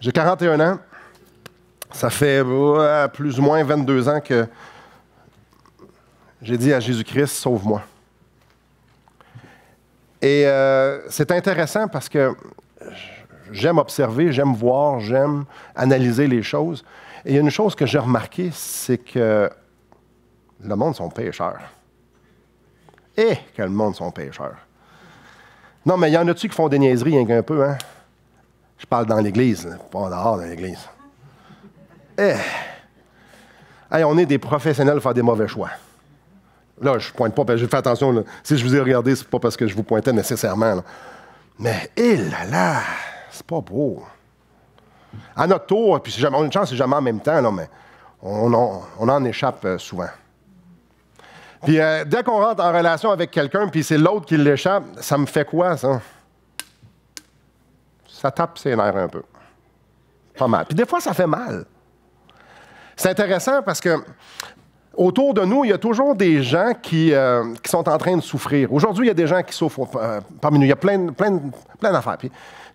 J'ai 41 ans. Ça fait plus ou moins 22 ans que j'ai dit à Jésus-Christ, sauve-moi. Et c'est intéressant parce que j'aime observer, j'aime voir, j'aime analyser les choses. Et il y a une chose que j'ai remarquée, c'est que le monde sont pécheurs. Et que le monde sont pécheurs. Non, mais il y en a-tu qui font des niaiseries rien qu'un peu, hein? Je parle dans l'Église, pas dehors dans l'Église. Hey, on est des professionnels à faire des mauvais choix. Là, je ne pointe pas, je fais attention. Là. Si je vous ai regardé, ce n'est pas parce que je vous pointais nécessairement. Là. Mais, là, c'est pas beau. À notre tour, puis on a une chance, c'est jamais en même temps, là, mais on en échappe souvent. Puis, dès qu'on rentre en relation avec quelqu'un, puis c'est l'autre qui l'échappe, ça me fait quoi, ça? Ça tape ses nerfs un peu. Pas mal. Puis des fois, ça fait mal. C'est intéressant parce que autour de nous, il y a toujours des gens qui sont en train de souffrir. Aujourd'hui, il y a des gens qui souffrent parmi nous. Il y a plein d'affaires. Puis,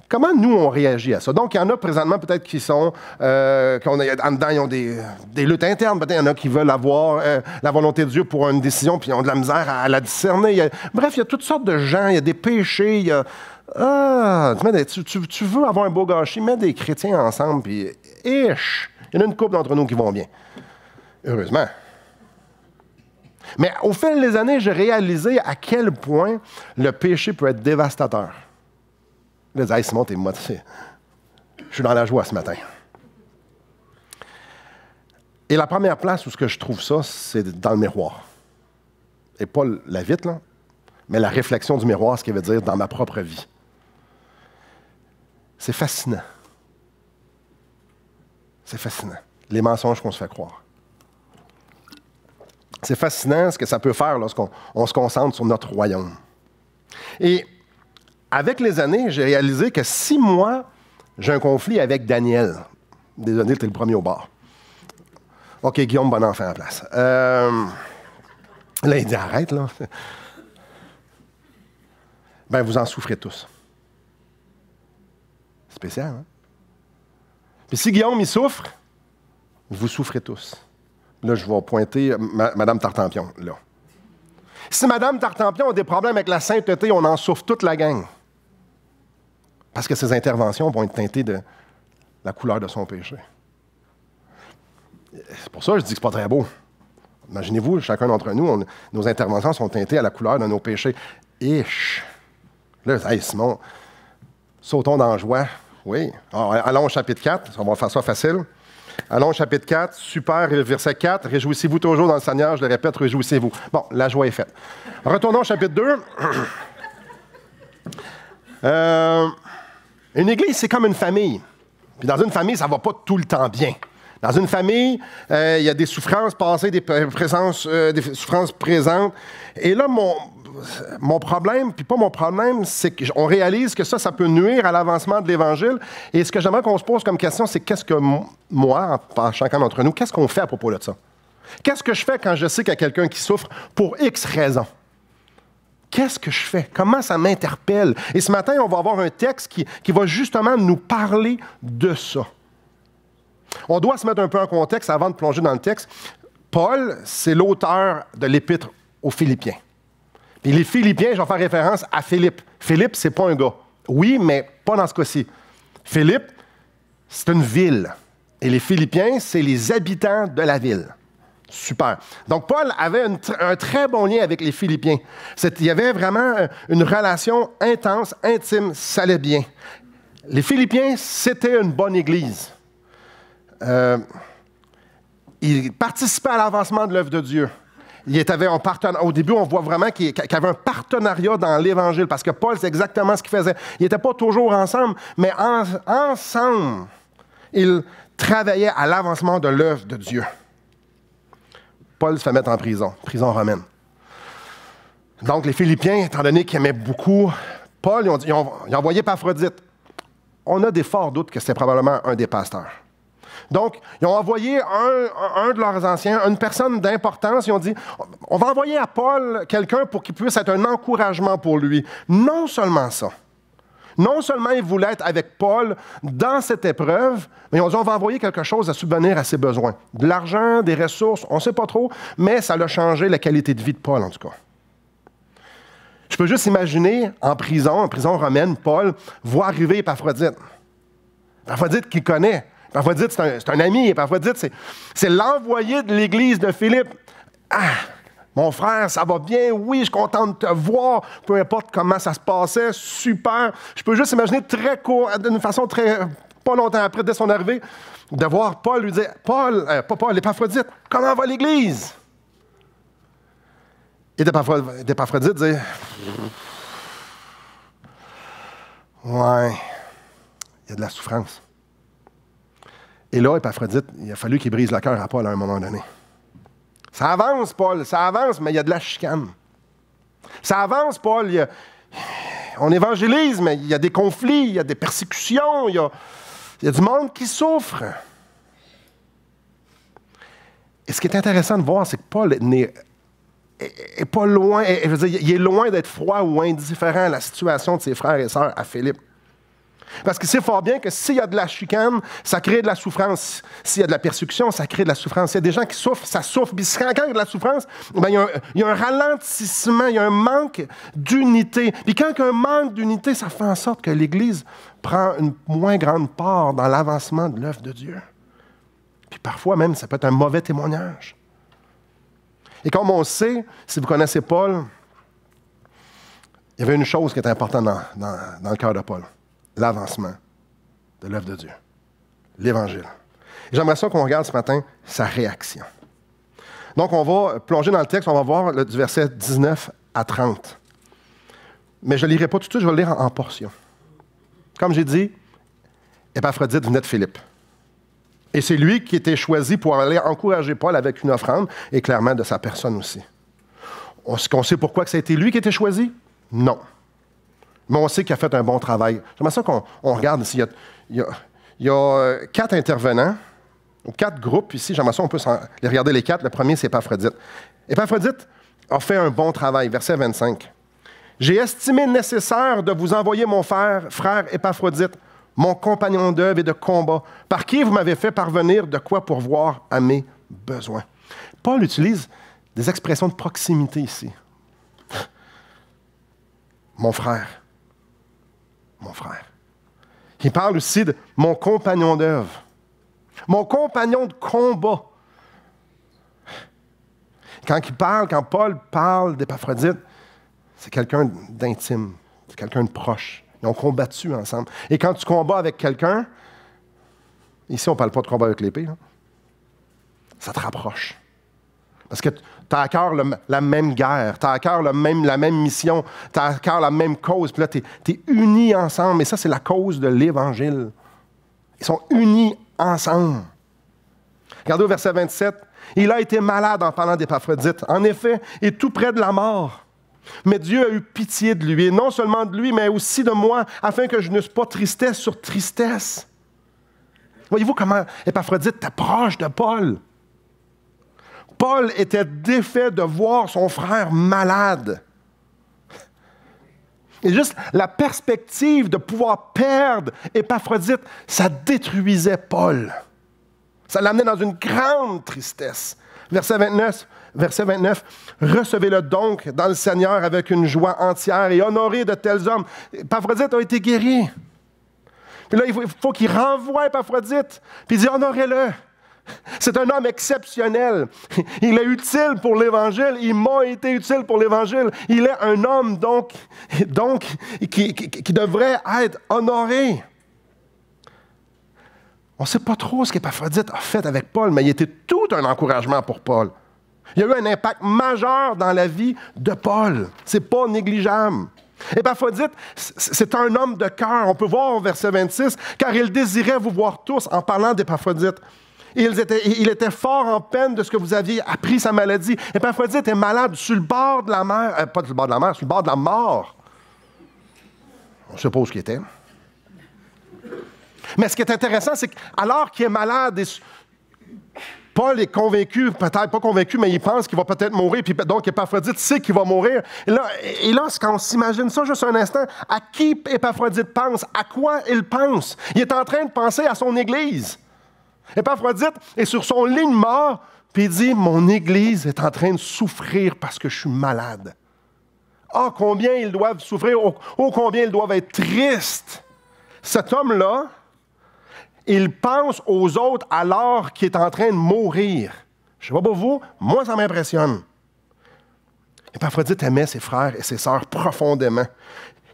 comment nous, on réagit à ça? Donc, il y en a présentement peut-être qui sont, en dedans, ils ont des luttes internes. Peut-être il y en a qui veulent avoir la volonté de Dieu pour une décision, puis ils ont de la misère à la discerner. Bref, il y a toutes sortes de gens. Il y a des péchés. Il y a... tu veux avoir un beau gâchis, mets des chrétiens ensemble, puis il y en a une couple d'entre nous qui vont bien. Heureusement. Mais au fil des années, j'ai réalisé à quel point le péché peut être dévastateur. Là, je dis, hey, Simon, t'es motivé. Je suis dans la joie ce matin. Et la première place où je trouve ça, c'est dans le miroir. Et pas la vitre, là, mais la réflexion du miroir, ce qui veut dire dans ma propre vie. C'est fascinant. C'est fascinant. Les mensonges qu'on se fait croire. C'est fascinant ce que ça peut faire lorsqu'on se concentre sur notre royaume. Et avec les années, j'ai réalisé que si moi, j'ai un conflit avec Daniel, désolé, t'es le premier au bar. OK, Guillaume, bon enfant en place. Là, il dit, arrête, là. Ben, vous en souffrez tous. Spécial, hein? Puis si Guillaume, il souffre, vous souffrez tous. Là, je vais pointer Mme Tartampion, là. Si Mme Tartampion a des problèmes avec la sainteté, on en souffre toute la gang. Parce que ses interventions vont être teintées de la couleur de son péché. C'est pour ça que je dis que ce n'est pas très beau. Imaginez-vous, chacun d'entre nous, nos interventions sont teintées à la couleur de nos péchés. Là, hey, Simon, sautons dans la joie. Oui. Alors, allons au chapitre 4. On va faire ça facile. Allons au chapitre 4. Super, verset 4. Réjouissez-vous toujours dans le Seigneur. Je le répète, réjouissez-vous. Bon, la joie est faite. Retournons au chapitre 2. Une église, c'est comme une famille. Puis dans une famille, ça ne va pas tout le temps bien. Dans une famille, il y a des souffrances passées, des souffrances présentes. Et là, mon problème, puis pas mon problème, c'est qu'on réalise que ça peut nuire à l'avancement de l'Évangile. Et ce que j'aimerais qu'on se pose comme question, c'est qu'est-ce que moi, par chacun d'entre nous, qu'est-ce qu'on fait à propos de ça? Qu'est-ce que je fais quand je sais qu'il y a quelqu'un qui souffre pour X raisons? Qu'est-ce que je fais? Comment ça m'interpelle? Et ce matin, on va avoir un texte qui va justement nous parler de ça. On doit se mettre un peu en contexte avant de plonger dans le texte. Paul, c'est l'auteur de l'Épître aux Philippiens. Et les Philippiens, je vais faire référence à Philippe. Philippe, c'est pas un gars. Oui, mais pas dans ce cas-ci. Philippe, c'est une ville. Et les Philippiens, c'est les habitants de la ville. Super. Donc, Paul avait un très bon lien avec les Philippiens. Il y avait vraiment une relation intense, intime, ça allait bien. Les Philippiens, c'était une bonne église. Il participait à l'avancement de l'œuvre de Dieu. Au début, on voit vraiment qu'il y avait un partenariat dans l'Évangile, parce que Paul, c'est exactement ce qu'il faisait. Ils n'étaient pas toujours ensemble, mais ensemble, ils travaillaient à l'avancement de l'œuvre de Dieu. Paul se fait mettre en prison romaine. Donc, les Philippiens, étant donné qu'ils aimaient beaucoup Paul, ils ont envoyé Épaphrodite. On a des forts doutes que c'était probablement un des pasteurs. Donc, ils ont envoyé un de leurs anciens, une personne d'importance. Ils ont dit, on va envoyer à Paul quelqu'un pour qu'il puisse être un encouragement pour lui. Non seulement ça. Non seulement ils voulaient être avec Paul dans cette épreuve, mais ils ont dit, on va envoyer quelque chose à subvenir à ses besoins. De l'argent, des ressources, on ne sait pas trop, mais ça a changé la qualité de vie de Paul, en tout cas. Je peux juste imaginer, en prison romaine, Paul voit arriver Épaphrodite. Épaphrodite qu'il connaît. Épaphrodite, c'est un ami. Épaphrodite, c'est l'envoyé de l'église de Philippe. Ah! Mon frère, ça va bien? Oui, je suis content de te voir. Peu importe comment ça se passait, super. Je peux juste imaginer très court, d'une façon très... pas longtemps après, dès son arrivée, de voir Paul lui dire, Épaphrodite, comment va l'Église? Et d'Épaphrodite dit, ouais, il y a de la souffrance. Et là, Épaphrodite, il a fallu qu'il brise le cœur à Paul à un moment donné. Ça avance, Paul, ça avance, mais il y a de la chicane. Ça avance, Paul, on évangélise, mais il y a des conflits, il y a des persécutions, il y a du monde qui souffre. Et ce qui est intéressant de voir, c'est que Paul est pas loin, je veux dire, il est loin d'être froid ou indifférent à la situation de ses frères et sœurs à Philippe. Parce qu'il sait fort bien que s'il y a de la chicane, ça crée de la souffrance. S'il y a de la persécution, ça crée de la souffrance. S'il y a des gens qui souffrent, ça souffre. Puis quand il y a de la souffrance, bien, il y a un ralentissement, il y a un manque d'unité. Puis quand il y a un manque d'unité, ça fait en sorte que l'Église prend une moins grande part dans l'avancement de l'œuvre de Dieu. Puis parfois même, ça peut être un mauvais témoignage. Et comme on sait, si vous connaissez Paul, il y avait une chose qui était importante dans le cœur de Paul. L'avancement de l'œuvre de Dieu, l'Évangile. Et j'aimerais ça qu'on regarde ce matin sa réaction. Donc, on va plonger dans le texte, on va voir du verset 19 à 30. Mais je ne lirai pas tout de suite, je vais le lire en portions. Comme j'ai dit, Épaphrodite venait de Philippe. Et c'est lui qui était choisi pour aller encourager Paul avec une offrande, et clairement de sa personne aussi. Est-ce qu'on sait pourquoi que ça a été lui qui était choisi? Non. Mais on sait qu'il a fait un bon travail. J'aimerais ça qu'on regarde ici. Il y a 4 intervenants, ou 4 groupes ici. J'aimerais ça on peut les regarder les 4. Le premier, c'est Épaphrodite. Épaphrodite a fait un bon travail. Verset 25. « J'ai estimé nécessaire de vous envoyer mon frère Épaphrodite, mon compagnon d'œuvre et de combat, par qui vous m'avez fait parvenir de quoi pourvoir à mes besoins. » Paul utilise des expressions de proximité ici. Mon frère. Mon frère. Il parle aussi de mon compagnon d'œuvre, mon compagnon de combat. Quand Paul parle d'Épaphrodite, c'est quelqu'un d'intime, c'est quelqu'un de proche. Ils ont combattu ensemble. Et quand tu combats avec quelqu'un, ici on ne parle pas de combat avec l'épée, hein, ça te rapproche. Parce que tu as à cœur la même guerre, tu as à cœur la même mission, tu as à cœur la même cause. Puis là, tu es unis ensemble. Et ça, c'est la cause de l'Évangile. Ils sont unis ensemble. Regardez au verset 27. « Il a été malade en parlant d'Épaphrodite. En effet, il est tout près de la mort. Mais Dieu a eu pitié de lui, et non seulement de lui, mais aussi de moi, afin que je n'eusse pas tristesse sur tristesse. » Voyez-vous comment Épaphrodite était proche de Paul? Paul était défait de voir son frère malade. Et juste la perspective de pouvoir perdre Épaphrodite, ça détruisait Paul. Ça l'amenait dans une grande tristesse. Verset 29, « Recevez-le donc dans le Seigneur avec une joie entière et honorez de tels hommes. » Épaphrodite a été guéri. Puis là, il faut qu'il renvoie Épaphrodite, puis il dit « Honorez-le. » C'est un homme exceptionnel. Il est utile pour l'Évangile. Il m'a été utile pour l'Évangile. Il est un homme, donc qui devrait être honoré. On ne sait pas trop ce qu'Épaphrodite a fait avec Paul, mais il était tout un encouragement pour Paul. Il y a eu un impact majeur dans la vie de Paul. Ce n'est pas négligeable. Épaphrodite, c'est un homme de cœur. On peut voir au verset 26, « Car il désirait vous voir tous » en parlant d'Épaphrodite. Il était fort en peine de ce que vous aviez appris sa maladie. Épaphrodite est malade sur le bord de la mer. Pas sur le bord de la mer, sur le bord de la mort. On suppose qu'il était. Mais ce qui est intéressant, c'est qu'alors qu'il est malade, Paul est convaincu, peut-être pas convaincu, mais il pense qu'il va peut-être mourir, puis donc Épaphrodite sait qu'il va mourir. Et là, quand on s'imagine ça juste un instant, à qui Épaphrodite pense? À quoi il pense? Il est en train de penser à son Église. Épaphrodite est sur son lit de mort, puis il dit, mon Église est en train de souffrir parce que je suis malade. Ah, combien ils doivent souffrir, oh, combien ils doivent être tristes. Cet homme-là, il pense aux autres alors qu'il est en train de mourir. Je ne sais pas pour vous, moi ça m'impressionne. Épaphrodite aimait ses frères et ses sœurs profondément.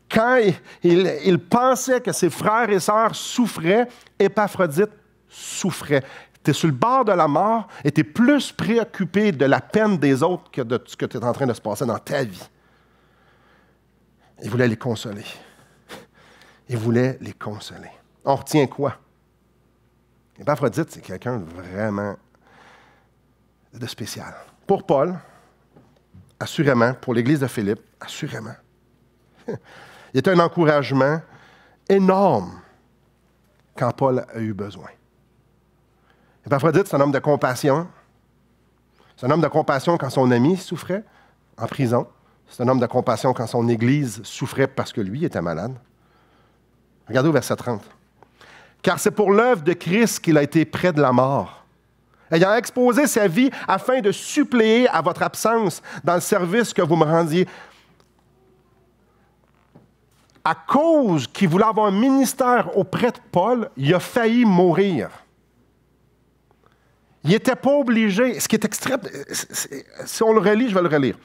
Quand il pensait que ses frères et sœurs souffraient, Épaphrodite souffrait. Tu es sur le bord de la mort et tu es plus préoccupé de la peine des autres que de ce que tu es en train de se passer dans ta vie. Il voulait les consoler. Il voulait les consoler. On retient quoi? Épaphrodite, c'est quelqu'un de vraiment de spécial. Pour Paul, assurément, pour l'Église de Philippe, assurément. Il était un encouragement énorme quand Paul a eu besoin. Épaphrodite, c'est un homme de compassion. C'est un homme de compassion quand son ami souffrait en prison. C'est un homme de compassion quand son Église souffrait parce que lui était malade. Regardez au verset 30. Car c'est pour l'œuvre de Christ qu'il a été près de la mort, ayant exposé sa vie afin de suppléer à votre absence dans le service que vous me rendiez. À cause qu'il voulait avoir un ministère auprès de Paul, il a failli mourir. Il n'était pas obligé, ce qui est extrême, si on le relit, je vais le relire.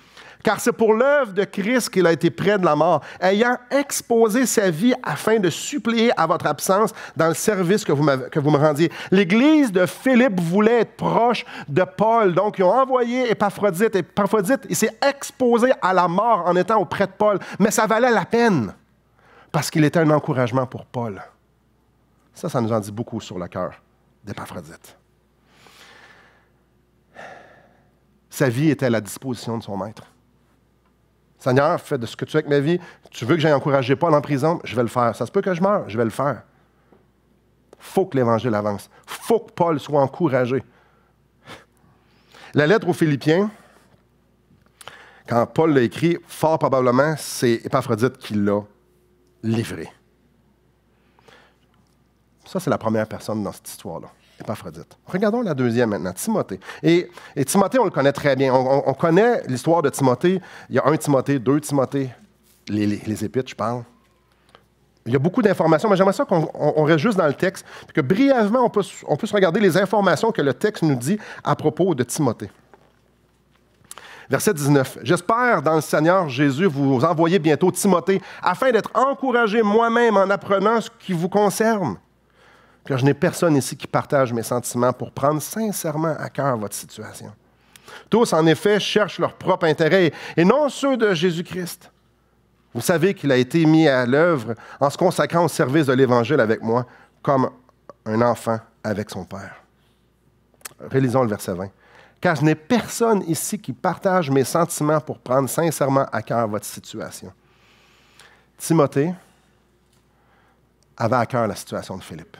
Car c'est pour l'œuvre de Christ qu'il a été près de la mort, ayant exposé sa vie afin de suppléer à votre absence dans le service que vous me rendiez. L'Église de Philippe voulait être proche de Paul, donc ils ont envoyé Épaphrodite. Épaphrodite, il s'est exposé à la mort en étant auprès de Paul, mais ça valait la peine, parce qu'il était un encouragement pour Paul. Ça nous en dit beaucoup sur le cœur d'Épaphrodite. Sa vie était à la disposition de son maître. Seigneur, fais de ce que tu veux avec ma vie. Tu veux que j'aille encourager Paul en prison? Je vais le faire. Ça se peut que je meure? Je vais le faire. Il faut que l'Évangile avance. Il faut que Paul soit encouragé. La lettre aux Philippiens, quand Paul l'a écrit, fort probablement, c'est Épaphrodite qui l'a livré. Ça, c'est la première personne dans cette histoire-là. Épaphrodite. Regardons la deuxième maintenant, Timothée. Et Timothée, on le connaît très bien. On connaît l'histoire de Timothée. Il y a 1 Timothée, 2 Timothée, les Épîtres, je parle. Il y a beaucoup d'informations, mais j'aimerais ça qu'on reste juste dans le texte, puis que brièvement, on peut se regarder les informations que le texte nous dit à propos de Timothée. Verset 19. « J'espère dans le Seigneur Jésus vous envoyer bientôt Timothée, afin d'être encouragé moi-même en apprenant ce qui vous concerne. Car je n'ai personne ici qui partage mes sentiments pour prendre sincèrement à cœur votre situation. Tous, en effet, cherchent leur propre intérêt et non ceux de Jésus-Christ. Vous savez qu'il a été mis à l'œuvre en se consacrant au service de l'Évangile avec moi, comme un enfant avec son père. » Relisons le verset 20. « Car je n'ai personne ici qui partage mes sentiments pour prendre sincèrement à cœur votre situation. » Timothée avait à cœur la situation de Philippe.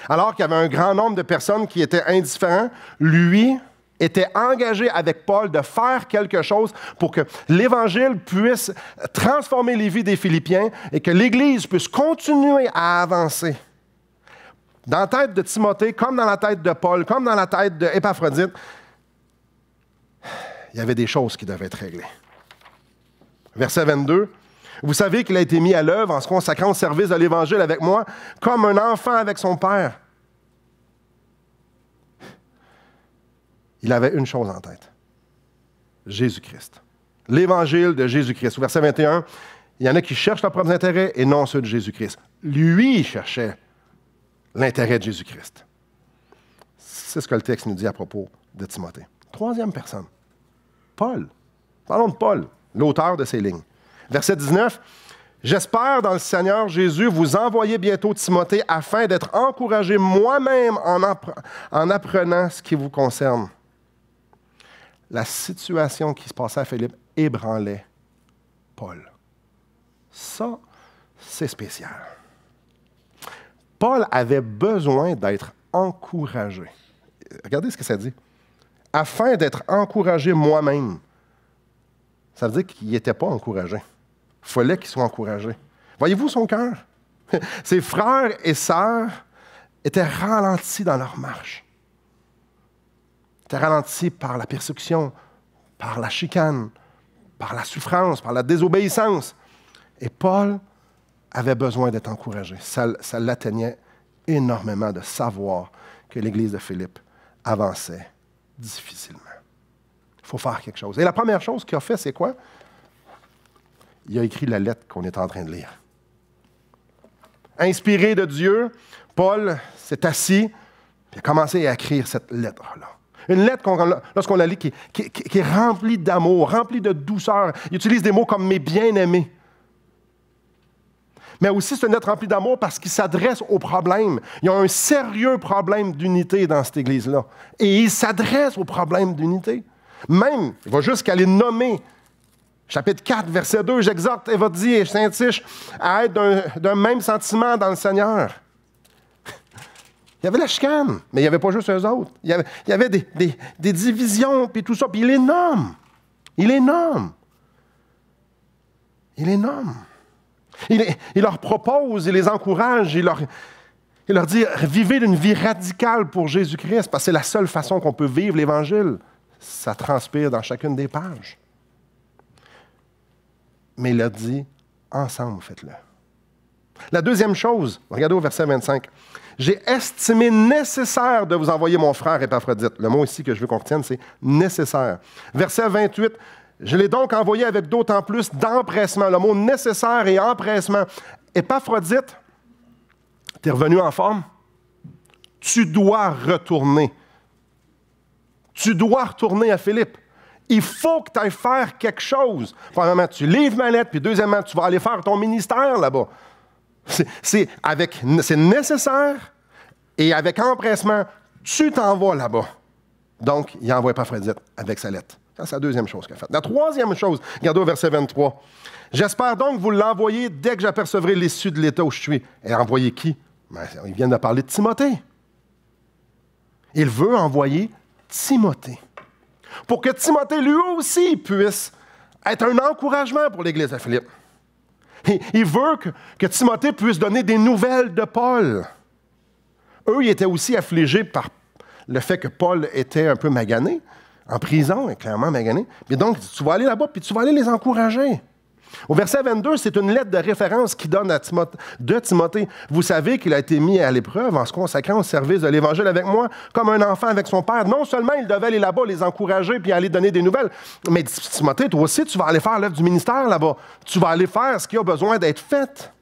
Alors qu'il y avait un grand nombre de personnes qui étaient indifférents, lui était engagé avec Paul de faire quelque chose pour que l'Évangile puisse transformer les vies des Philippiens et que l'Église puisse continuer à avancer. Dans la tête de Timothée, comme dans la tête de Paul, comme dans la tête d'Épaphrodite, il y avait des choses qui devaient être réglées. Verset 22. Vous savez qu'il a été mis à l'œuvre en se consacrant au service de l'Évangile avec moi, comme un enfant avec son père. Il avait une chose en tête. Jésus-Christ. L'Évangile de Jésus-Christ. Au verset 21, il y en a qui cherchent leurs propres intérêts et non ceux de Jésus-Christ. Lui cherchait l'intérêt de Jésus-Christ. C'est ce que le texte nous dit à propos de Timothée. Troisième personne, Paul. Parlons de Paul, l'auteur de ces lignes. Verset 19, « J'espère dans le Seigneur Jésus vous envoyer bientôt Timothée afin d'être encouragé moi-même en apprenant ce qui vous concerne. » La situation qui se passait à Philippe ébranlait Paul. Ça, c'est spécial. Paul avait besoin d'être encouragé. regardez ce que ça dit. Afin d'être encouragé moi-même. Ça veut dire qu'il n'était pas encouragé. Il fallait qu'il soit encouragé. Voyez-vous son cœur? Ses frères et sœurs étaient ralentis dans leur marche. Ils étaient ralentis par la persécution, par la chicane, par la souffrance, par la désobéissance. Et Paul avait besoin d'être encouragé. Ça l'atteignait énormément de savoir que l'Église de Philippe avançait difficilement. Il faut faire quelque chose. Et la première chose qu'il a fait, c'est quoi? Il a écrit la lettre qu'on est en train de lire. Inspiré de Dieu, Paul s'est assis et a commencé à écrire cette lettre-là. Une lettre, lorsqu'on la lit, qui est remplie d'amour, remplie de douceur. Il utilise des mots comme « mes bien-aimés ». Mais aussi, c'est une lettre remplie d'amour parce qu'il s'adresse aux problèmes. Il y a un sérieux problème d'unité dans cette Église-là. Et il s'adresse aux problèmes d'unité. Même, il va jusqu'à les nommer. Chapitre 4, verset 2, « J'exhorte Évodie et Syntyche à être d'un même sentiment dans le Seigneur. » Il y avait la chicane, mais il n'y avait pas juste eux autres. Il y avait des divisions, puis tout ça, puis il les nomme. Il les nomme. Il les nomme. Il leur propose, il les encourage, il leur dit « Vivez d'une vie radicale pour Jésus-Christ, parce que c'est la seule façon qu'on peut vivre l'Évangile. » Ça transpire dans chacune des pages. Mais il a dit « Ensemble, faites-le. » La deuxième chose, regardez au verset 25. « J'ai estimé nécessaire de vous envoyer mon frère Épaphrodite. » Le mot ici que je veux qu'on retienne, c'est « nécessaire ». Verset 28. « Je l'ai donc envoyé avec d'autant plus d'empressement. » Le mot « nécessaire » et « empressement ». Épaphrodite, tu es revenu en forme? Tu dois retourner. Tu dois retourner à Philippe. Il faut que tu ailles faire quelque chose. Premièrement, tu livres ma lettre, puis deuxièmement, tu vas aller faire ton ministère là-bas. C'est nécessaire et avec empressement, tu t'en vas là-bas. Donc, il envoie Épaphrodite avec sa lettre. Ça, c'est la deuxième chose qu'il a faite. La troisième chose, regardez au verset 23. « J'espère donc vous l'envoyer dès que j'apercevrai l'issue de l'état où je suis. » Et envoyer qui? Ben, il vient de parler de Timothée. Il veut envoyer Timothée. Pour que Timothée, lui aussi, puisse être un encouragement pour l'Église de Philippe. Il veut que Timothée puisse donner des nouvelles de Paul. Eux, ils étaient aussi affligés par le fait que Paul était un peu magané, en prison, et clairement magané. Mais donc, tu vas aller là-bas, puis tu vas aller les encourager. Au verset 22, c'est une lettre de référence qui donne de Timothée. Vous savez qu'il a été mis à l'épreuve en se consacrant au service de l'Évangile avec moi, comme un enfant avec son père. Non seulement il devait aller là-bas, les encourager, puis aller donner des nouvelles, mais Timothée, toi aussi, tu vas aller faire l'œuvre du ministère là-bas. Tu vas aller faire ce qui a besoin d'être fait.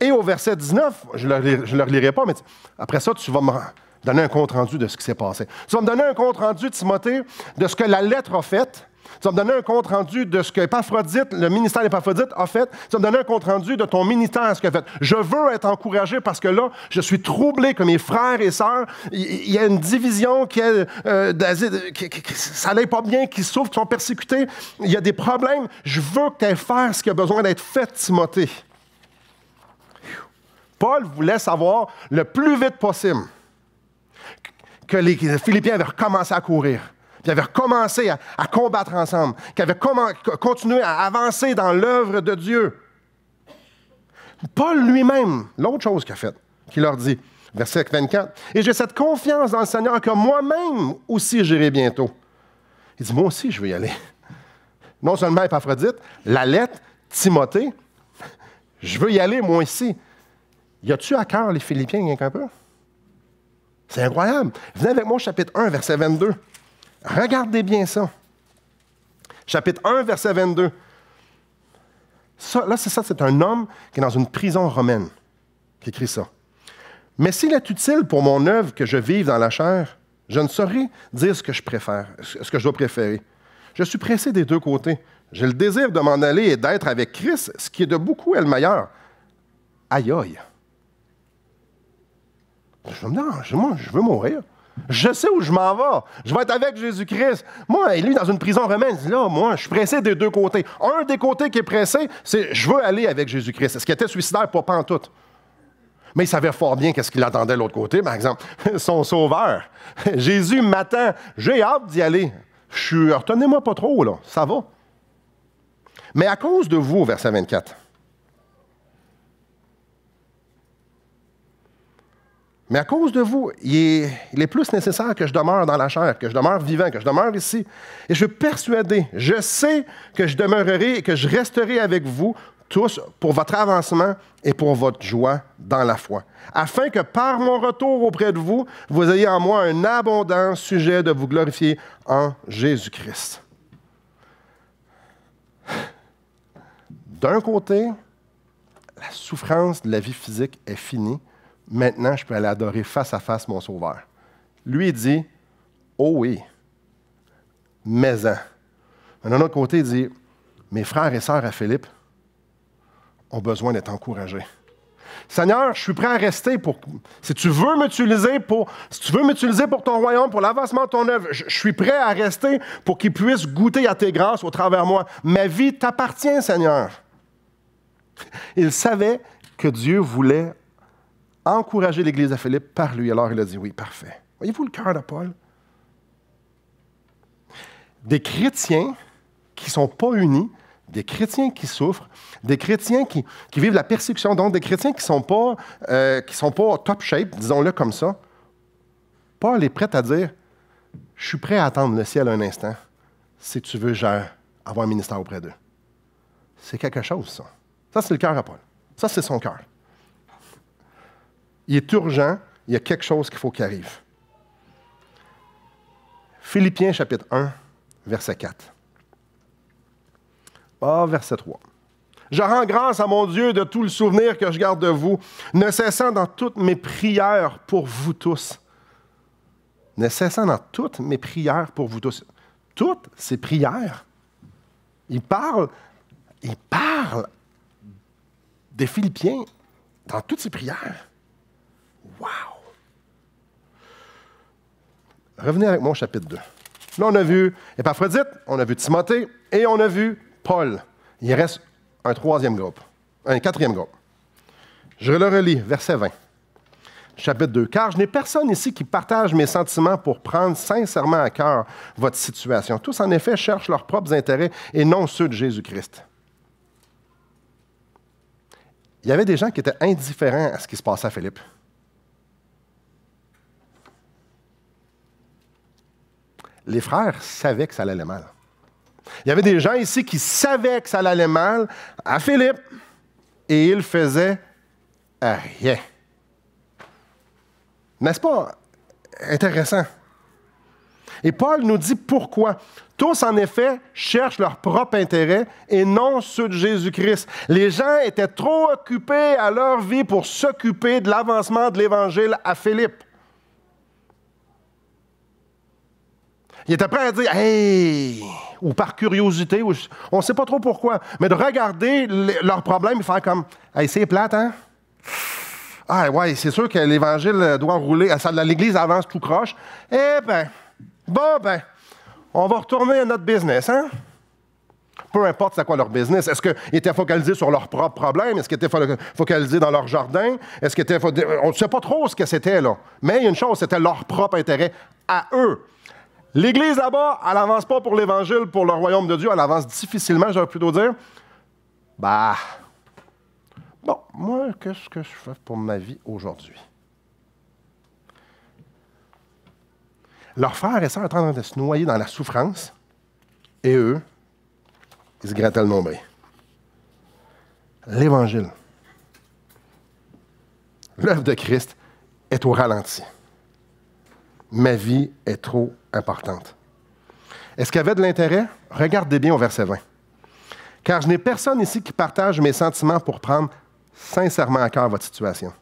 Et au verset 19, je ne le relirai pas, mais après ça, tu vas me donner un compte-rendu de ce qui s'est passé. Tu vas me donner un compte-rendu, Timothée, de ce que la lettre a fait. Tu vas me donner un compte-rendu de ce que Épaphrodite, le ministère d'Épaphrodite a fait. Tu vas me donner un compte-rendu de ton ministère, ce qu'il a fait. Je veux être encouragé parce que là, je suis troublé que mes frères et sœurs, il y a une division ça n'allait pas bien, qui souffrent, qui sont persécutés. Il y a des problèmes. Je veux que tu ailles faire ce qui a besoin d'être fait, Timothée. Paul voulait savoir le plus vite possible que les Philippiens avaient recommencé à courir. Qui avaient recommencé à combattre ensemble, qui avaient continué à avancer dans l'œuvre de Dieu. Paul lui-même, l'autre chose qu'il a faite, qui leur dit, verset 24, « Et j'ai cette confiance dans le Seigneur que moi-même aussi j'irai bientôt. » Il dit, « Moi aussi, je vais y aller. » Non seulement Épaphrodite, la lettre, Timothée, je veux y aller, moi aussi. Y a-tu à cœur les Philippiens, rien qu'un peu? C'est incroyable. Venez avec moi au chapitre 1, verset 22. Regardez bien ça. Chapitre 1, verset 22. C'est un homme qui est dans une prison romaine qui écrit ça. « Mais s'il est utile pour mon œuvre que je vive dans la chair, je ne saurais dire ce que je dois préférer. Je suis pressé des deux côtés. J'ai le désir de m'en aller et d'être avec Christ, ce qui est de beaucoup est le meilleur. » Aïe aïe. Moi, je veux mourir. Je sais où je m'en vais. Je vais être avec Jésus-Christ. Moi, lui, dans une prison romaine, il dit là, moi, je suis pressé des deux côtés. Un des côtés qui est pressé, c'est je veux aller avec Jésus-Christ. Ce qui était suicidaire, pas pantoute. Mais il savait fort bien qu'est-ce qu'il attendait de l'autre côté, par exemple, son sauveur. Jésus m'attend, j'ai hâte d'y aller. Retenez-moi pas trop, là, ça va. Mais à cause de vous, verset 24, mais à cause de vous, il est plus nécessaire que je demeure dans la chair, que je demeure vivant, que je demeure ici. Et je suis persuadé, je sais que je demeurerai et que je resterai avec vous tous pour votre avancement et pour votre joie dans la foi, afin que par mon retour auprès de vous, vous ayez en moi un abondant sujet de vous glorifier en Jésus-Christ. D'un côté, la souffrance de la vie physique est finie. Maintenant, je peux aller adorer face à face mon Sauveur. Lui, il dit, oh oui, mais-en. Mais d'un autre côté, il dit, mes frères et sœurs à Philippe ont besoin d'être encouragés. Seigneur, je suis prêt à rester pour... Si tu veux m'utiliser pour ton royaume, pour l'avancement de ton œuvre, je suis prêt à rester pour qu'ils puissent goûter à tes grâces au travers moi. Ma vie t'appartient, Seigneur. Il savait que Dieu voulait encourager l'Église de Philippe par lui. Alors il a dit oui, parfait. Voyez-vous le cœur de Paul? Des chrétiens qui ne sont pas unis, des chrétiens qui souffrent, des chrétiens qui vivent la persécution, donc des chrétiens qui ne sont pas top shape, disons-le comme ça. Paul est prêt à dire, je suis prêt à attendre le ciel un instant si tu veux avoir un ministère auprès d'eux. C'est quelque chose, ça. Ça, c'est le cœur à Paul. Ça, c'est son cœur. Il est urgent, il y a quelque chose qu'il faut qu'il arrive. Philippiens chapitre 1, verset 4. Verset 3. Je rends grâce à mon Dieu de tout le souvenir que je garde de vous, ne cessant dans toutes mes prières pour vous tous. Ne cessant dans toutes mes prières pour vous tous. Toutes ces prières. Il parle des Philippiens dans toutes ces prières. Wow! Revenez avec moi au chapitre 2. Là, on a vu Épaphrodite, on a vu Timothée et on a vu Paul. Il reste un quatrième groupe. Je le relis, verset 20. Chapitre 2. « Car je n'ai personne ici qui partage mes sentiments pour prendre sincèrement à cœur votre situation. Tous, en effet, cherchent leurs propres intérêts et non ceux de Jésus-Christ. » Il y avait des gens qui étaient indifférents à ce qui se passait à Philippe. Les frères savaient que ça allait mal. Il y avait des gens ici qui savaient que ça allait mal à Philippe et ils faisaient rien. N'est-ce pas intéressant? Et Paul nous dit pourquoi. Tous, en effet, cherchent leur propre intérêt et non ceux de Jésus-Christ. Les gens étaient trop occupés à leur vie pour s'occuper de l'avancement de l'Évangile à Philippe. Il était prêt à dire « Hey! » ou par curiosité, ou on ne sait pas trop pourquoi, mais de regarder leurs problèmes et faire comme « Hey, c'est plate, hein? » Ah ouais, c'est sûr que l'Évangile doit rouler, l'Église avance tout croche. Eh bien, on va retourner à notre business, hein? Peu importe c'est quoi leur business. Est-ce qu'ils étaient focalisés sur leurs propres problèmes? Est-ce qu'ils étaient focalisés dans leur jardin? Est-ce qu'ils étaient... On ne sait pas trop ce que c'était, là. Mais il y a une chose, c'était leur propre intérêt à eux. L'Église là-bas, elle n'avance pas pour l'Évangile, pour le royaume de Dieu. Elle avance difficilement, j'aurais plutôt dire. Bon, moi, qu'est-ce que je fais pour ma vie aujourd'hui? Leurs frères et sœurs étaient en train de se noyer dans la souffrance, et eux, ils se grattaient le nombril. L'Évangile, l'œuvre de Christ est au ralenti. Ma vie est trop importante. Est-ce qu'il y avait de l'intérêt? Regardez bien au verset 20. « Car je n'ai personne ici qui partage mes sentiments pour prendre sincèrement à cœur votre situation. »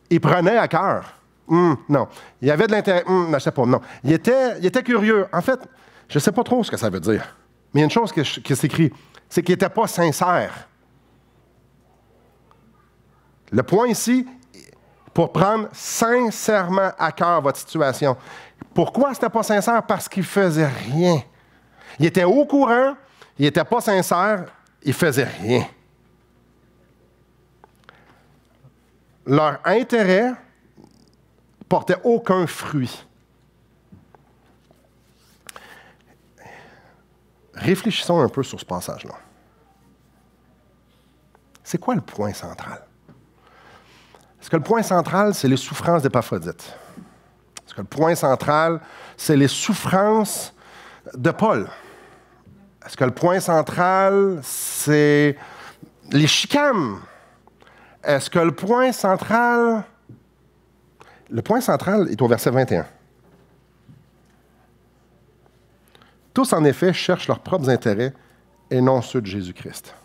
Il prenait à cœur. Non. Il y avait de l'intérêt. Non, je ne sais pas. Non. Il était curieux. En fait, je ne sais pas trop ce que ça veut dire. Mais il y a une chose qui s'écrit, c'est qu'il n'était pas sincère. Le point ici, pour prendre sincèrement à cœur votre situation. Pourquoi ce n'était pas sincère? Parce qu'il ne faisait rien. Il était au courant, il n'était pas sincère, il ne faisait rien. leur intérêt portait aucun fruit. Réfléchissons un peu sur ce passage-là. C'est quoi le point central? Est-ce que le point central, c'est les souffrances d'Épaphrodite? Est-ce que le point central, c'est les souffrances de Paul? Est-ce que le point central, c'est les chicanes? Est-ce que le point central... Le point central est au verset 21. Tous, en effet, cherchent leurs propres intérêts et non ceux de Jésus-Christ.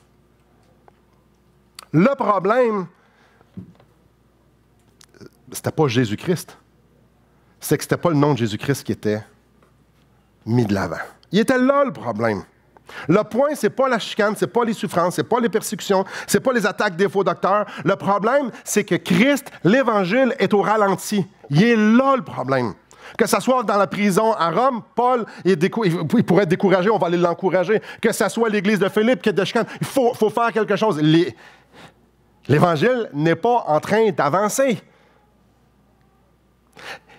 Le problème, c'était pas Jésus-Christ. C'est que c'était pas le nom de Jésus-Christ qui était mis de l'avant. Il était là, le problème. Le point, c'est pas la chicane, c'est pas les souffrances, c'est pas les persécutions, c'est pas les attaques des faux docteurs. Le problème, c'est que Christ, l'Évangile, est au ralenti. Il est là, le problème. Que ce soit dans la prison à Rome, Paul, il pourrait être découragé, on va aller l'encourager. Que ce soit l'Église de Philippe, qui est de chicane, il faut faire quelque chose. L'Évangile n'est pas en train d'avancer.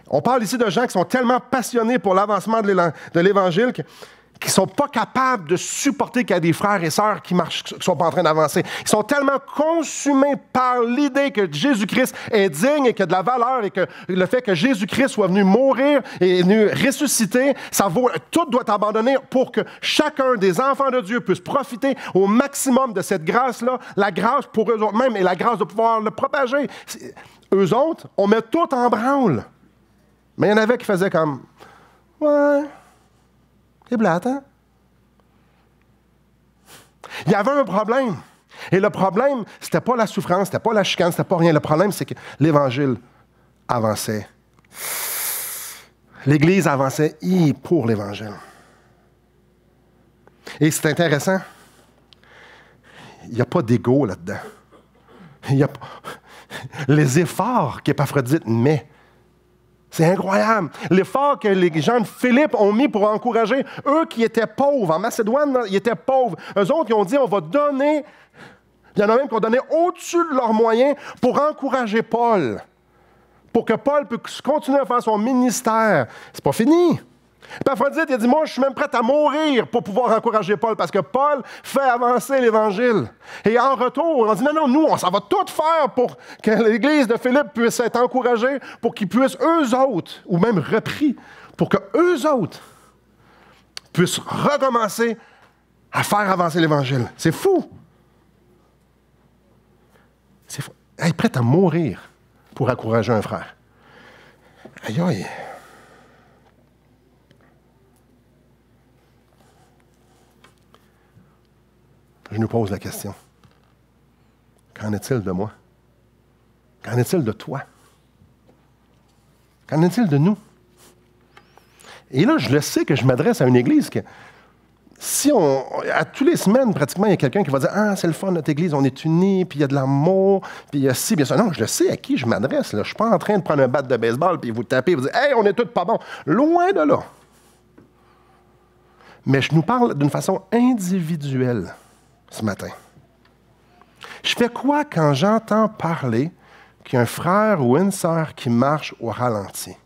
On parle ici de gens qui sont tellement passionnés pour l'avancement de l'Évangile qui ne sont pas capables de supporter qu'il y a des frères et sœurs qui ne sont pas en train d'avancer. Ils sont tellement consumés par l'idée que Jésus-Christ est digne et qu'il y a de la valeur et que le fait que Jésus-Christ soit venu mourir et venu ressusciter, tout doit être abandonné pour que chacun des enfants de Dieu puisse profiter au maximum de cette grâce-là, la grâce pour eux-mêmes et la grâce de pouvoir le propager. Eux autres, on met tout en branle. Mais il y en avait qui faisaient comme « Ouais, c'est plate, hein? » Il y avait un problème. Et le problème, c'était pas la souffrance, c'était pas la chicane, c'était pas rien. Le problème, c'est que l'Évangile avançait. L'Église avançait pour l'Évangile. Et c'est intéressant. Il n'y a pas d'ego là-dedans. Il n'y a pas... Les efforts qu'Épaphrodite met, c'est incroyable. L'effort que les gens de Philippe ont mis pour encourager, eux qui étaient pauvres, en Macédoine, ils étaient pauvres. Eux autres, ils ont dit, on va donner, il y en a même qui ont donné au-dessus de leurs moyens pour encourager Paul, pour que Paul puisse continuer à faire son ministère. C'est pas fini. Épaphrodite, il a dit, moi, je suis même prêt à mourir pour pouvoir encourager Paul, parce que Paul fait avancer l'Évangile. Et en retour, on dit, non, nous, on s'en va tout faire pour que l'Église de Philippe puisse être encouragée, pour qu'ils puissent, eux autres, ou même repris, pour que eux autres puissent recommencer à faire avancer l'Évangile. C'est fou. C'est fou. Être prêt à mourir pour encourager un frère. Aïe, aïe. Je nous pose la question. Qu'en est-il de moi? Qu'en est-il de toi? Qu'en est-il de nous? Et là, je le sais que je m'adresse à une église que, à tous les semaines, pratiquement, il y a quelqu'un qui va dire « Ah, c'est le fun, notre église, on est unis, puis il y a de l'amour, puis il y a ci, bien ça. » Non, je le sais à qui je m'adresse. Je ne suis pas en train de prendre un bat de baseball, puis vous taper, vous dire « Hey, on est tous pas bons. » Loin de là. Mais je nous parle d'une façon individuelle ce matin. Je fais quoi quand j'entends parler qu'il y a un frère ou une sœur qui marche au ralenti?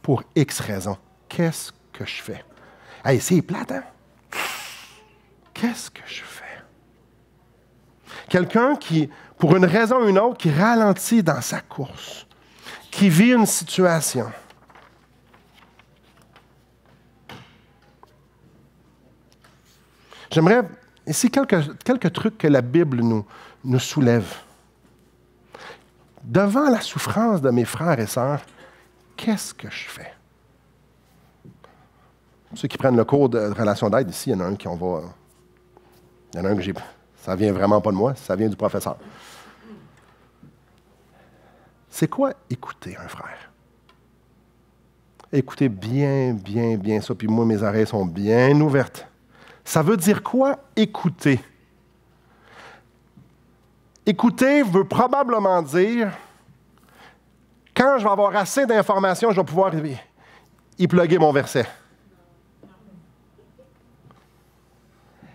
Pour X raisons. Qu'est-ce que je fais? Hey, c'est plate, hein? Qu'est-ce que je fais? Quelqu'un qui, pour une raison ou une autre, qui ralentit dans sa course, qui vit une situation. J'aimerais ici quelques trucs que la Bible nous soulève. Devant la souffrance de mes frères et sœurs, qu'est-ce que je fais? Ceux qui prennent le cours de relation d'aide, ici, il y en a un qui on va... Il y en a un que j'ai... Ça vient vraiment pas de moi, ça vient du professeur. C'est quoi écouter un frère? Écoutez bien ça, puis moi, mes oreilles sont bien ouvertes. Ça veut dire quoi, écouter? Écouter veut probablement dire, quand je vais avoir assez d'informations, je vais pouvoir y plugger mon verset.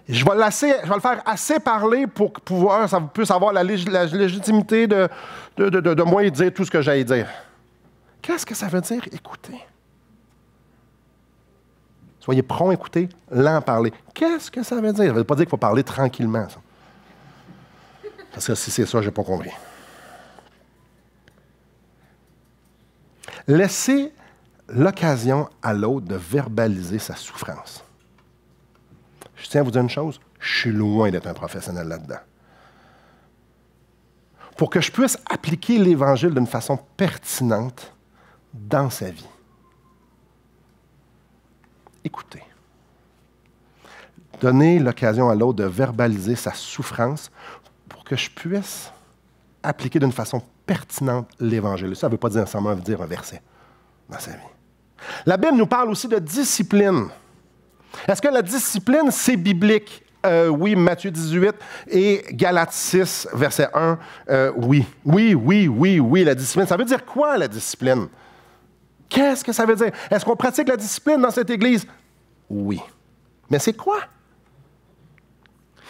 Je vais le faire assez parler pour que ça puisse avoir la légitimité de moi et dire tout ce que j'ai à dire. Qu'est-ce que ça veut dire, écouter? Soyez prompt à écouter, lent à parler. Qu'est-ce que ça veut dire? Ça ne veut pas dire qu'il faut parler tranquillement, ça. Parce que si c'est ça, je n'ai pas compris. Laissez l'occasion à l'autre de verbaliser sa souffrance. Je tiens à vous dire une chose, je suis loin d'être un professionnel là-dedans. Pour que je puisse appliquer l'Évangile d'une façon pertinente dans sa vie. Écoutez. Donnez l'occasion à l'autre de verbaliser sa souffrance pour que je puisse appliquer d'une façon pertinente l'Évangile. Ça ne veut pas dire nécessairement dire un verset dans sa vie. La Bible nous parle aussi de discipline. Est-ce que la discipline, c'est biblique? Oui, Matthieu 18 et Galates 6, verset 1, oui. Oui, la discipline. Ça veut dire quoi, la discipline? Qu'est-ce que ça veut dire? Est-ce qu'on pratique la discipline dans cette Église? Oui. Mais c'est quoi?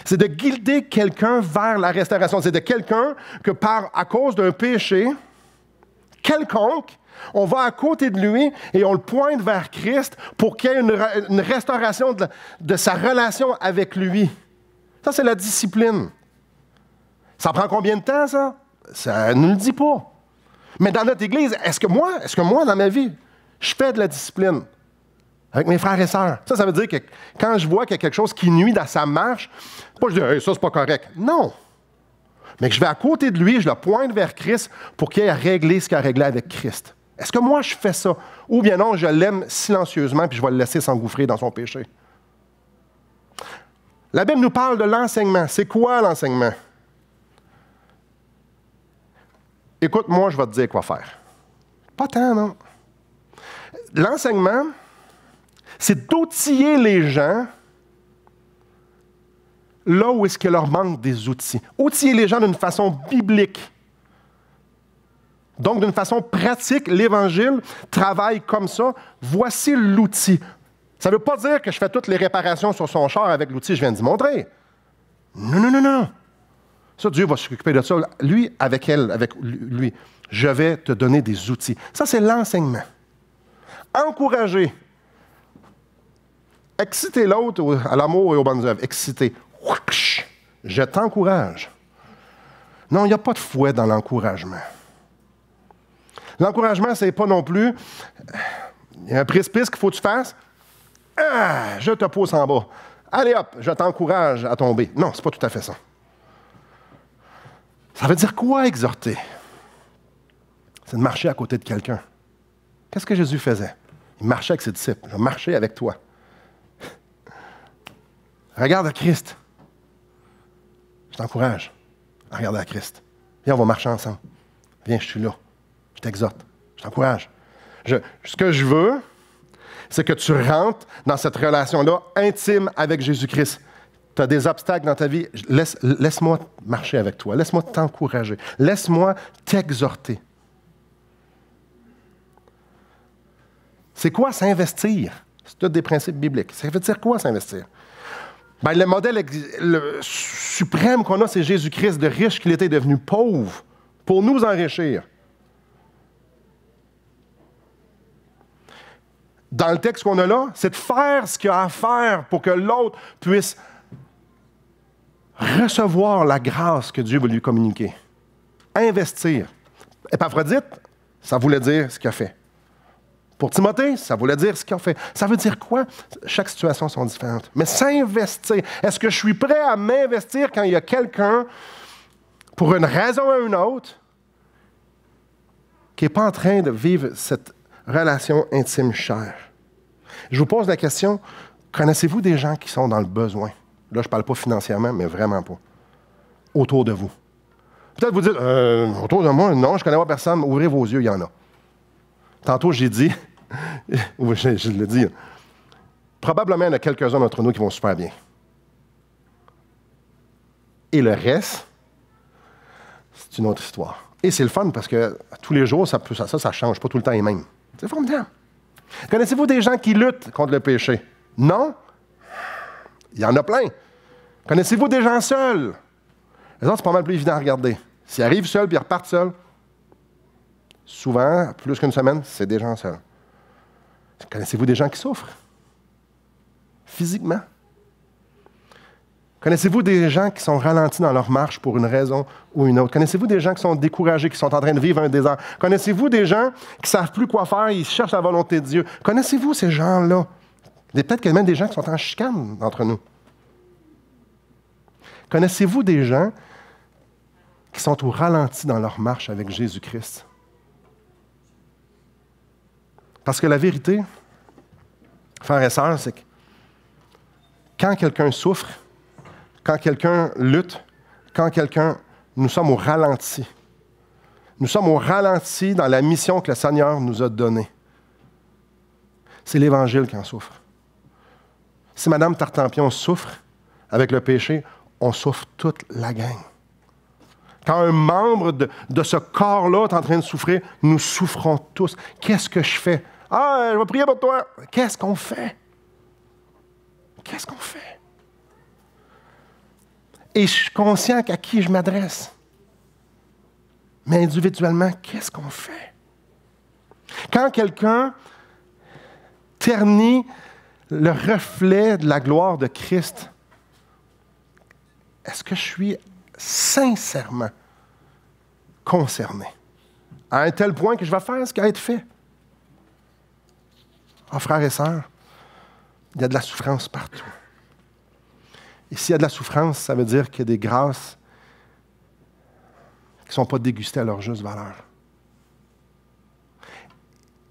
C'est de guider quelqu'un vers la restauration. C'est de quelqu'un que à cause d'un péché quelconque, on va à côté de lui et on le pointe vers Christ pour qu'il y ait une restauration de sa relation avec lui. Ça, c'est la discipline. Ça prend combien de temps, ça? Ça ne nous le dit pas. Mais dans notre Église, est-ce que moi, dans ma vie, je fais de la discipline avec mes frères et sœurs? Ça veut dire que quand je vois qu'il y a quelque chose qui nuit dans sa marche, pas je dis hey, « ça, c'est pas correct ». Non. Mais que je vais à côté de lui, je le pointe vers Christ pour qu'il ait à régler ce qu'il a réglé avec Christ. Est-ce que moi, je fais ça? Ou bien non, je l'aime silencieusement puis je vais le laisser s'engouffrer dans son péché? La Bible nous parle de l'enseignement. C'est quoi l'enseignement? Écoute, moi, je vais te dire quoi faire. Pas tant, non. L'enseignement, c'est d'outiller les gens là où est-ce qu'il leur manque des outils. Outiller les gens d'une façon biblique. Donc, d'une façon pratique, l'Évangile travaille comme ça. Voici l'outil. Ça ne veut pas dire que je fais toutes les réparations sur son char avec l'outil que je viens de montrer. Non. Ça, Dieu va s'occuper de ça. Lui, avec elle, avec lui. Je vais te donner des outils. Ça, c'est l'enseignement. Encourager. Exciter l'autre à l'amour et aux bonnes œuvres. Exciter. Je t'encourage. Non, il n'y a pas de fouet dans l'encouragement. L'encouragement, ce n'est pas non plus, il y a un précipice qu'il faut que tu fasses, je te pousse en bas. Allez hop, je t'encourage à tomber. Non, ce n'est pas tout à fait ça. Ça veut dire quoi, exhorter? C'est de marcher à côté de quelqu'un. Qu'est-ce que Jésus faisait? Il marchait avec ses disciples. Je vais marcher avec toi. Regarde à Christ. Je t'encourage à regarder à Christ. Viens, on va marcher ensemble. Viens, je suis là. Je t'exhorte. Je t'encourage. Ce que je veux, c'est que tu rentres dans cette relation-là intime avec Jésus-Christ. Tu as des obstacles dans ta vie. Laisse-moi marcher avec toi. Laisse-moi t'encourager. Laisse-moi t'exhorter. C'est quoi s'investir? C'est tous des principes bibliques. Ça veut dire quoi s'investir? Ben, le modèle suprême qu'on a, c'est Jésus-Christ, de riche qu'il était devenu pauvre pour nous enrichir. Dans le texte qu'on a là, c'est de faire ce qu'il y a à faire pour que l'autre puisse recevoir la grâce que Dieu veut lui communiquer. Investir. Épaphrodite, ça voulait dire ce qu'il a fait. Pour Timothée, ça voulait dire ce qu'il a fait. Ça veut dire quoi? Chaque situation sont différentes. Mais s'investir. Est-ce que je suis prêt à m'investir quand il y a quelqu'un, pour une raison ou une autre, qui n'est pas en train de vivre cette relation intime chère? Je vous pose la question, connaissez-vous des gens qui sont dans le besoin? Là, je ne parle pas financièrement, mais vraiment pas. Autour de vous. Peut-être vous dites, autour de moi, non, je ne connais pas personne. Ouvrez vos yeux, il y en a. Tantôt, j'ai dit, je le dis, probablement, il y en a quelques-uns d'entre nous qui vont super bien. Et le reste, c'est une autre histoire. Et c'est le fun parce que tous les jours, ça ne change pas tout le temps les mêmes. C'est formidable. Connaissez-vous des gens qui luttent contre le péché? Non? Il y en a plein. Connaissez-vous des gens seuls? Les autres, c'est pas mal plus évident à regarder. S'ils arrivent seuls puis ils repartent seuls, souvent, plus qu'une semaine, c'est des gens seuls. Connaissez-vous des gens qui souffrent? Physiquement? Connaissez-vous des gens qui sont ralentis dans leur marche pour une raison ou une autre? Connaissez-vous des gens qui sont découragés, qui sont en train de vivre un désert? Connaissez-vous des gens qui ne savent plus quoi faire, ils cherchent la volonté de Dieu? Connaissez-vous ces gens-là? Il y a peut-être même des gens qui sont en chicane d'entre nous. Connaissez-vous des gens qui sont au ralenti dans leur marche avec Jésus-Christ? Parce que la vérité, frères et sœurs, c'est que quand quelqu'un souffre, quand quelqu'un lutte, quand nous sommes au ralenti. Nous sommes au ralenti dans la mission que le Seigneur nous a donnée. C'est l'Évangile qui en souffre. Si Mme Tartampion souffre avec le péché, on souffre toute la gang. Quand un membre de ce corps-là est en train de souffrir, nous souffrons tous. Qu'est-ce que je fais? Ah, je vais prier pour toi. Qu'est-ce qu'on fait? Qu'est-ce qu'on fait? Et je suis conscient qu'à qui je m'adresse. Mais individuellement, qu'est-ce qu'on fait? Quand quelqu'un ternit le reflet de la gloire de Christ, est-ce que je suis sincèrement concerné? À un tel point que je vais faire ce qui a été fait. Ah, frères et sœurs, il y a de la souffrance partout. Et s'il y a de la souffrance, ça veut dire qu'il y a des grâces qui ne sont pas dégustées à leur juste valeur.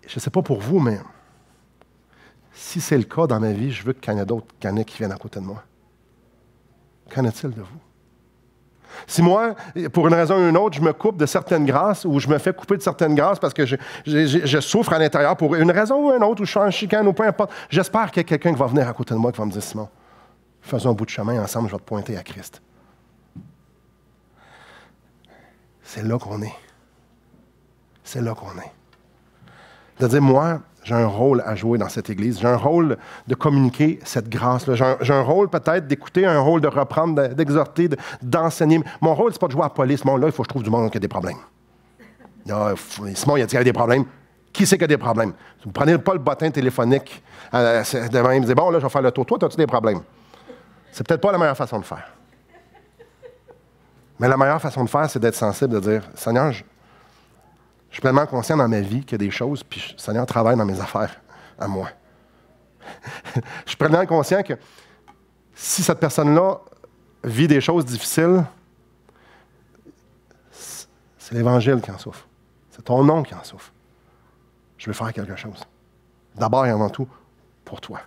Je ne sais pas pour vous, mais si c'est le cas dans ma vie, je veux qu'il y en ait d'autres, qu'il y en ait qui viennent à côté de moi. Qu'en est-il de vous? Si moi, pour une raison ou une autre, je me coupe de certaines grâces ou je me fais couper de certaines grâces parce que je souffre à l'intérieur pour une raison ou une autre, ou je suis en chicane ou peu importe, j'espère qu'il y a quelqu'un qui va venir à côté de moi qui va me dire, Simon, faisons un bout de chemin ensemble, je vais te pointer à Christ. C'est là qu'on est. C'est là qu'on est. De dire, moi, j'ai un rôle à jouer dans cette Église. J'ai un rôle de communiquer cette grâce-là. J'ai un rôle peut-être d'écouter, un rôle de reprendre, d'exhorter, d'enseigner. Mon rôle, c'est pas de jouer à la police. Là, il faut que je trouve du monde qui a des problèmes. Simon, il a dit qu'il y a des problèmes. Qui c'est qui a des problèmes? Vous ne prenez pas le bottin téléphonique demain et me dites, bon, là, je vais faire le tour. Toi, as-tu des problèmes? C'est peut-être pas la meilleure façon de faire. Mais la meilleure façon de faire, c'est d'être sensible, de dire, Seigneur, je suis pleinement conscient dans ma vie qu'il y a des choses, puis le Seigneur travaille dans mes affaires, à moi. Je suis pleinement conscient que si cette personne-là vit des choses difficiles, c'est l'Évangile qui en souffre. C'est ton nom qui en souffre. Je veux faire quelque chose. D'abord et avant tout, pour toi.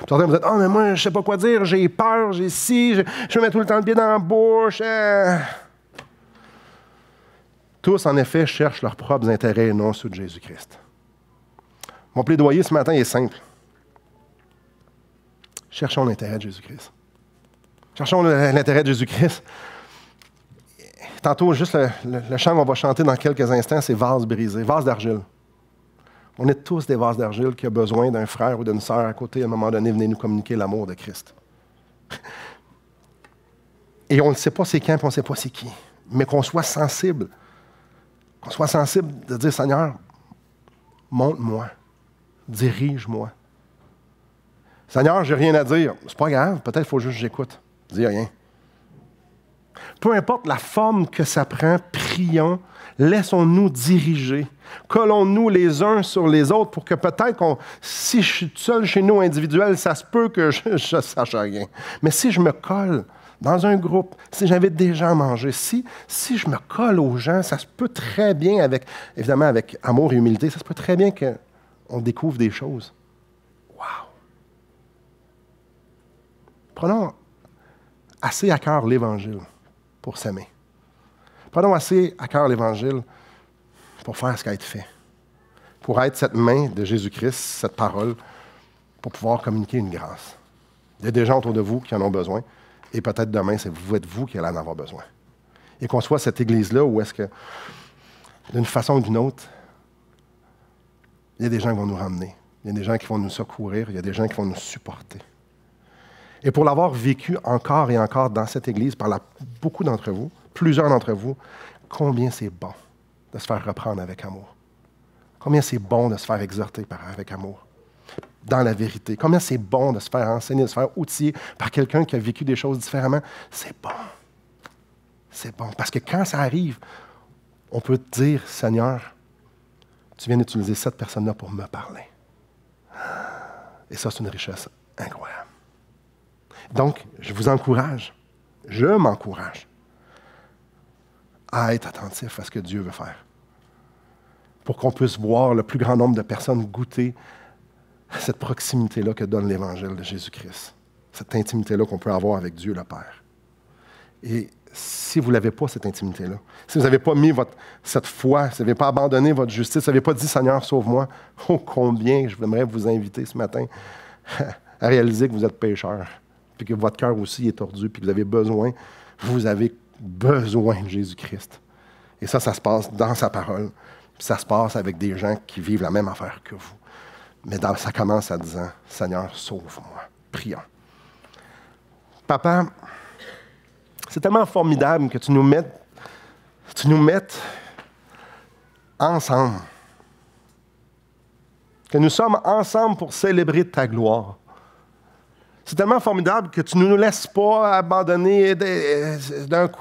Puis vous dites, « Ah, mais moi, je ne sais pas quoi dire, j'ai peur, j'ai ci, je me mets tout le temps le pied dans la bouche. » Tous, en effet, cherchent leurs propres intérêts et non ceux de Jésus-Christ. Mon plaidoyer ce matin est simple. Cherchons l'intérêt de Jésus-Christ. Cherchons l'intérêt de Jésus-Christ. Tantôt, juste le chant qu'on va chanter dans quelques instants, c'est « Vase brisé », vase d'argile. On est tous des vases d'argile qui ont besoin d'un frère ou d'une sœur à côté. À un moment donné, venez nous communiquer l'amour de Christ. Et on ne sait pas c'est quand, puis on ne sait pas c'est qui. Mais qu'on soit sensible. Qu'on soit sensible de dire, Seigneur, montre-moi, dirige-moi. Seigneur, je n'ai rien à dire. C'est pas grave, peut-être qu'il faut juste que j'écoute. Dis rien. Peu importe la forme que ça prend, prions, laissons-nous diriger. Collons-nous les uns sur les autres pour que peut-être si je suis seul chez nous individuel, ça se peut que je ne sache rien. Mais si je me colle dans un groupe, si j'invite des gens à manger, si je me colle aux gens, ça se peut très bien, évidemment avec amour et humilité, ça se peut très bien qu'on découvre des choses. Wow! Prenons assez à cœur l'Évangile pour s'aimer. Prenons assez à cœur l'Évangile pour faire ce qui a été fait. Pour être cette main de Jésus-Christ, cette parole, pour pouvoir communiquer une grâce. Il y a des gens autour de vous qui en ont besoin, et peut-être demain, c'est vous qui allez en avoir besoin. Et qu'on soit cette Église-là où est-ce que, d'une façon ou d'une autre, il y a des gens qui vont nous ramener, il y a des gens qui vont nous secourir, il y a des gens qui vont nous supporter. Et pour l'avoir vécu encore et encore dans cette Église par beaucoup d'entre vous, plusieurs d'entre vous, combien c'est bon de se faire reprendre avec amour. Combien c'est bon de se faire exhorter avec amour, dans la vérité. Combien c'est bon de se faire enseigner, de se faire outiller par quelqu'un qui a vécu des choses différemment. C'est bon. C'est bon. Parce que quand ça arrive, on peut te dire, Seigneur, tu viens d'utiliser cette personne-là pour me parler. Et ça, c'est une richesse incroyable. Donc, je m'encourage à être attentif à ce que Dieu veut faire. Pour qu'on puisse voir le plus grand nombre de personnes goûter cette proximité-là que donne l'Évangile de Jésus-Christ. Cette intimité-là qu'on peut avoir avec Dieu le Père. Et si vous ne l'avez pas, cette intimité-là, si vous n'avez pas mis cette foi, si vous n'avez pas abandonné votre justice, si vous n'avez pas dit « Seigneur, sauve-moi », oh combien je voudrais vous inviter ce matin à réaliser que vous êtes pécheur, puis que votre cœur aussi est tordu, puis que vous avez besoin de Jésus-Christ. Et ça se passe dans sa parole. Puis ça se passe avec des gens qui vivent la même affaire que vous. Mais ça commence en disant, « Seigneur, sauve-moi. » Prions. Papa, c'est tellement formidable que tu nous mettes ensemble. Que nous sommes ensemble pour célébrer ta gloire. C'est tellement formidable que tu ne nous laisses pas abandonner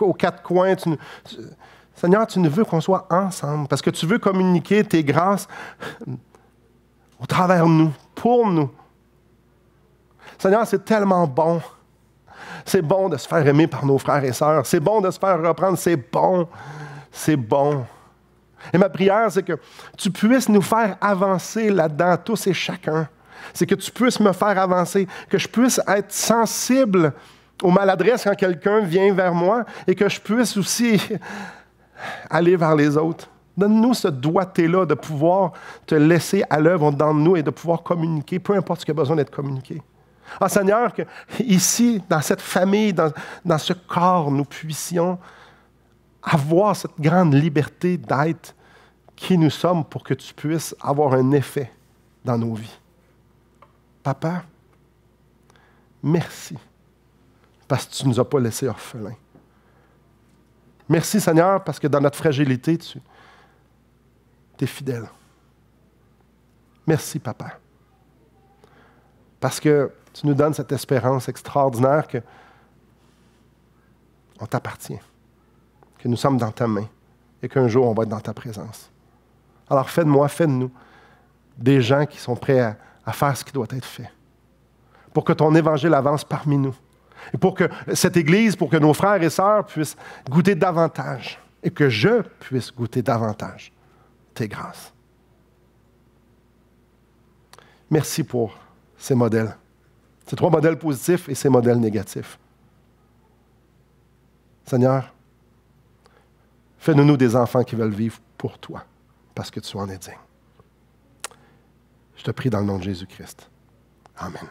aux quatre coins. Seigneur, tu ne veux qu'on soit ensemble parce que tu veux communiquer tes grâces au travers de nous, pour nous. Seigneur, c'est tellement bon. C'est bon de se faire aimer par nos frères et sœurs. C'est bon de se faire reprendre. C'est bon. C'est bon. Et ma prière, c'est que tu puisses nous faire avancer là-dedans, tous et chacun. C'est que tu puisses me faire avancer, que je puisse être sensible aux maladresses quand quelqu'un vient vers moi et que je puisse aussi aller vers les autres. Donne-nous ce doigté-là de pouvoir te laisser à l'œuvre dans nous et de pouvoir communiquer, peu importe ce qui a besoin d'être communiqué. Ah Seigneur, que ici, dans cette famille, dans ce corps, nous puissions avoir cette grande liberté d'être qui nous sommes pour que tu puisses avoir un effet dans nos vies. Papa, merci parce que tu ne nous as pas laissés orphelins. Merci Seigneur parce que dans notre fragilité, tu es fidèle. Merci Papa. Parce que tu nous donnes cette espérance extraordinaire que on t'appartient, que nous sommes dans ta main et qu'un jour on va être dans ta présence. Alors fais de nous des gens qui sont prêts à faire ce qui doit être fait. Pour que ton évangile avance parmi nous. Et pour que cette Église, pour que nos frères et sœurs puissent goûter davantage. Et que je puisse goûter davantage tes grâces. Merci pour ces modèles. Ces 3 modèles positifs et ces modèles négatifs. Seigneur, fais-nous des enfants qui veulent vivre pour toi, parce que tu en es digne. Je te prie dans le nom de Jésus-Christ. Amen.